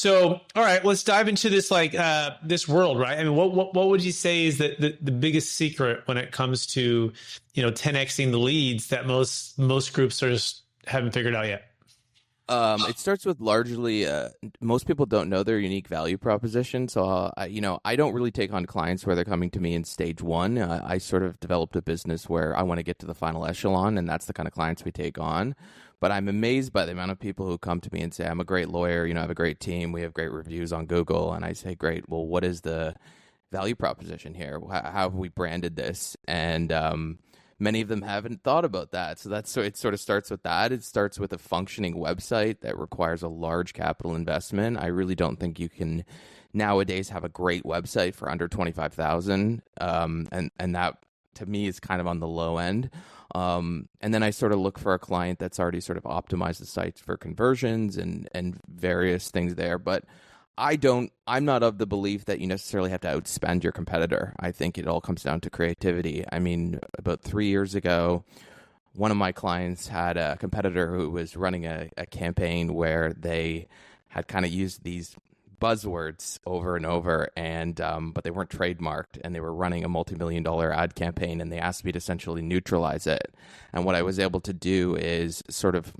So, all right, let's dive into this this world, right? I mean, what would you say is the biggest secret when it comes to 10xing the leads that most groups are just haven't figured out yet? It starts with largely most people don't know their unique value proposition. So, I don't really take on clients where they're coming to me in stage one. I sort of developed a business where I want to get to the final echelon, and that's the kind of clients we take on. But I'm amazed by the amount of people who come to me and say, I'm a great lawyer, I have a great team, we have great reviews on Google. And I say, great, well, what is the value proposition here? How have we branded this? And many of them haven't thought about that. So it sort of starts with that. It starts with a functioning website that requires a large capital investment. I really don't think you can nowadays have a great website for under 25,000. And that to me is kind of on the low end. And then I sort of look for a client that's already sort of optimized the sites for conversions and various things there. But I'm not of the belief that you necessarily have to outspend your competitor. I think it all comes down to creativity. I mean, about 3 years ago, one of my clients had a competitor who was running a campaign where they had kind of used these buzzwords over and over, and but they weren't trademarked, and they were running a multi-million-dollar ad campaign, and they asked me to essentially neutralize it. And what I was able to do is sort of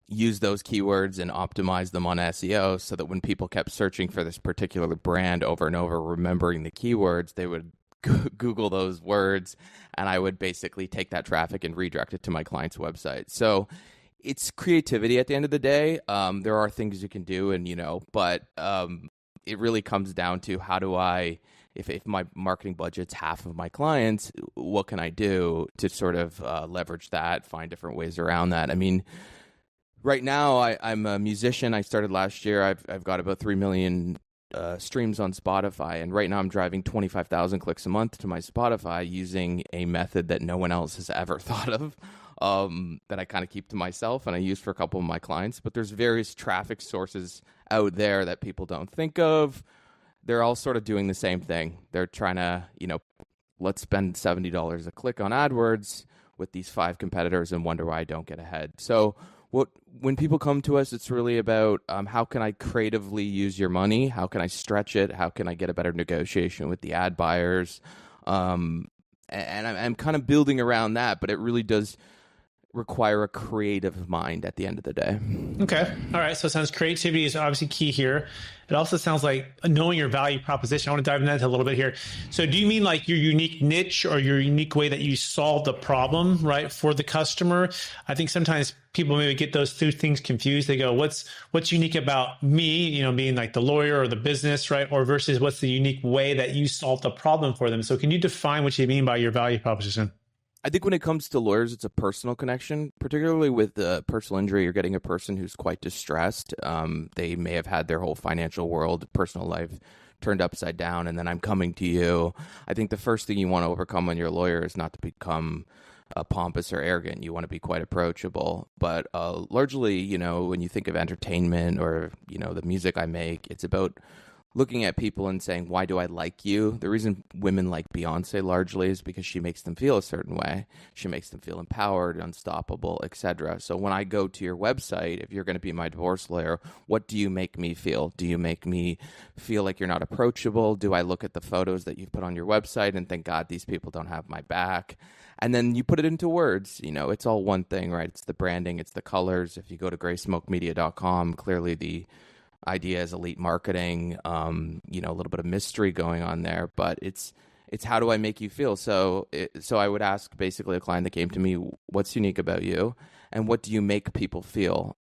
use those keywords and optimize them on SEO so that when people kept searching for this particular brand over and over, remembering the keywords, they would Google those words, and I would basically take that traffic and redirect it to my client's website. So it's creativity at the end of the day. There are things you can do, but it really comes down to how do I, if my marketing budget's half of my clients, what can I do to sort of leverage that, find different ways around that? I mean, right now I'm a musician. I started last year. I've got about 3 million streams on Spotify, and right now I'm driving 25,000 clicks a month to my Spotify using a method that no one else has ever thought of. That I kind of keep to myself and I use for a couple of my clients. But there's various traffic sources out there that people don't think of. They're all sort of doing the same thing. They're trying to, let's spend $70 a click on AdWords with these 5 competitors and wonder why I don't get ahead. So when people come to us, it's really about how can I creatively use your money? How can I stretch it? How can I get a better negotiation with the ad buyers? And I'm kind of building around that, but it really does require a creative mind at the end of the day. Okay. All right. So it sounds creativity is obviously key here. It also sounds like knowing your value proposition. I want to dive into that a little bit here. So do you mean like your unique niche or your unique way that you solve the problem, right, for the customer? I think sometimes people maybe get those two things confused. They go, what's unique about me, being like the lawyer or the business, right? Or versus what's the unique way that you solve the problem for them? So can you define what you mean by your value proposition? I think when it comes to lawyers, it's a personal connection, particularly with personal injury. You're getting a person who's quite distressed. They may have had their whole financial world, personal life turned upside down, and then I'm coming to you. I think the first thing you want to overcome when you're a lawyer is not to become pompous or arrogant. You want to be quite approachable. But largely, when you think of entertainment or, the music I make, it's about looking at people and saying, why do I like you? The reason women like Beyonce largely is because she makes them feel a certain way. She makes them feel empowered, unstoppable, etc. So when I go to your website, if you're going to be my divorce lawyer, what do you make me feel? Do you make me feel like you're not approachable? Do I look at the photos that you've put on your website and think, God, these people don't have my back? And then you put it into words. It's all one thing, right? It's the branding, it's the colors. If you go to graysmokemedia.com, clearly the idea is elite marketing, a little bit of mystery going on there, but it's how do I make you feel? So I would ask basically a client that came to me, what's unique about you and what do you make people feel?